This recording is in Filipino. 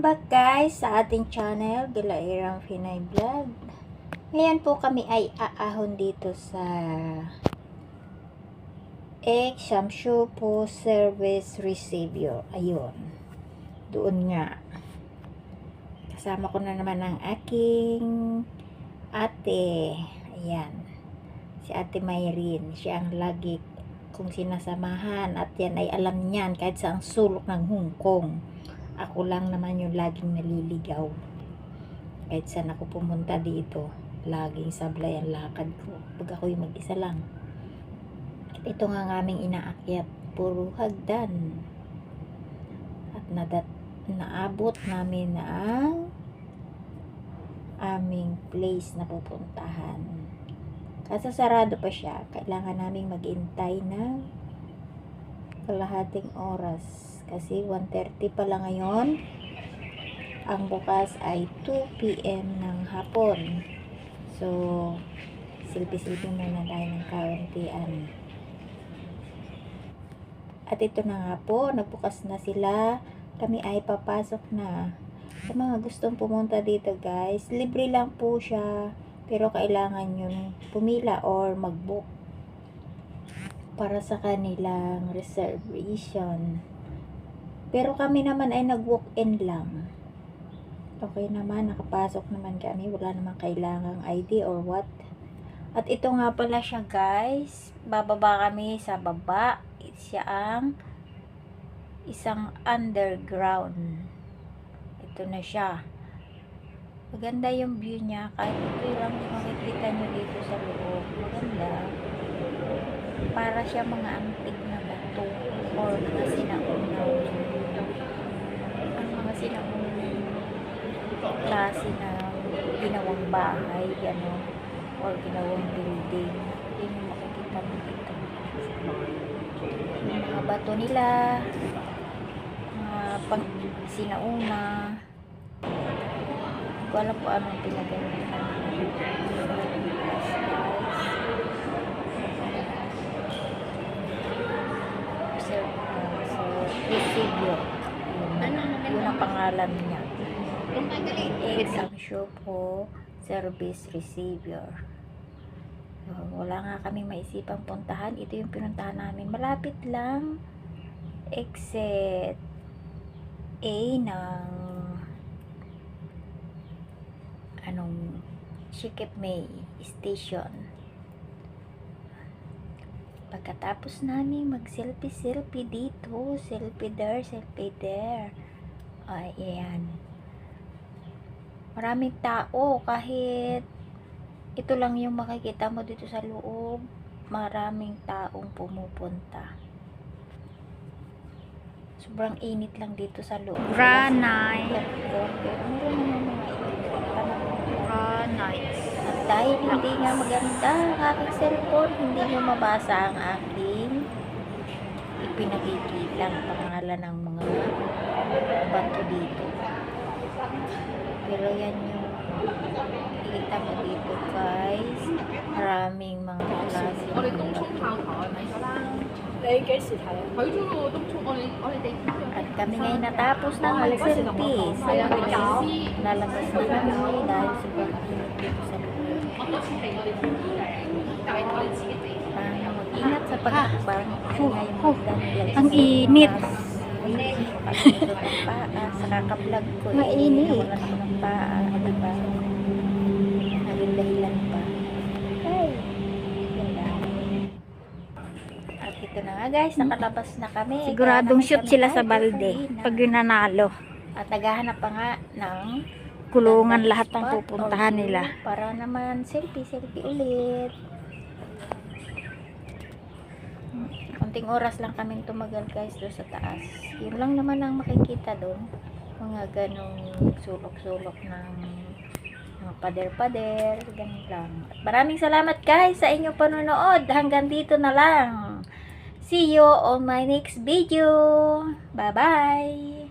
back guys sa ating channel, Gilairang Pinay Vlog. Ngayon po kami ay aahon dito sa Examsyo po Service Receiver. Ayun. Doon nga. Kasama ko na naman ang aking ate. Ayan. Si Ate Mayrin. Siya ang lagi kong sinasamahan at yan ay alam niyan kahit sa ang sulok ng Hong Kong. Ako lang naman yung laging naliligaw. Kahit saan ako pumunta dito, laging sablay ang lakad ko. Pag ako'y mag-isa lang. At ito nga ang aming inaakyat. Puro hagdan. At naabot namin na ang aming place na pupuntahan. Kasi sarado pa siya. Kailangan naming maghintay ng kalahating oras. Kasi 1:30 pa lang ngayon. Ang bukas ay 2 PM ng hapon. So, silpi-silpi muna tayo ng kauntian. At ito na nga po, nagbukas na sila. Kami ay papasok na. Sa mga gustong pumunta dito guys, libre lang po siya. Pero kailangan yung pumila or mag-book para sa kanilang reservation. Pero kami naman ay nag-walk-in lang. Okay naman, nakapasok naman kami. Wala naman kailangang ID or what. At ito nga pala siya guys. Bababa kami sa baba. Siya ang isang underground. Ito na siya. Maganda yung view niya. Kahit ito lang makikita nyo dito sa loob. Maganda. Para siya mga antig na bato or mga sinaunaw. Ang mga sinaunang klase na ginawang bahay, gano'n, or ginawang building. Yun yung makikita mo dito. Yung mga bato nila, mga pang sinauna. Hindi ko alam po anong pinagamitan. Receiver. Yun ang pangalan niya. Examsyo po Service Receiver. Wala nga kami maisipang puntahan. Ito yung pinuntahan namin. Malapit lang. Exit A ng Shikip May Station. Pagkatapos namin mag-selfie dito, selfie there. Ay, ayan. Maraming tao kahit ito lang yung makikita mo dito sa loob. Maraming taong pumupunta. Sobrang init lang dito sa loob. Granite. At dahil hindi nga maganda ang aking cellphone, hindi nyo mabasa ang aking ipinagigilang pangalan ng mga bato dito. Pero yan yung kita mo dito guys. Maraming mga klase ng bato. At kami ngayon natapos na mag-selfie. Lalabas na kami dahil sobrang init dito sa loob. Mag-ingat sa pag-akbang. Ang init. Sa kakablog ko. Mainit. Wala naman ng paa. Diba? Naging dahilan pa. Ay. Ganda. At ito na nga guys. Nakalabas na kami. Siguradong shoot sila sa balde pag yun nanalo. At naghahanap pa nga ng Kulungan lahat ng pupuntahan nila. Para naman selfie ulit. Konting oras lang kaming tumagal guys doon sa taas. Yun lang naman ang makikita doon. Mga ganong sulok-sulok ng mga pader-pader. Ganun lang. At maraming salamat guys sa inyong panonood. Hanggang dito na lang. See you on my next video. Bye-bye.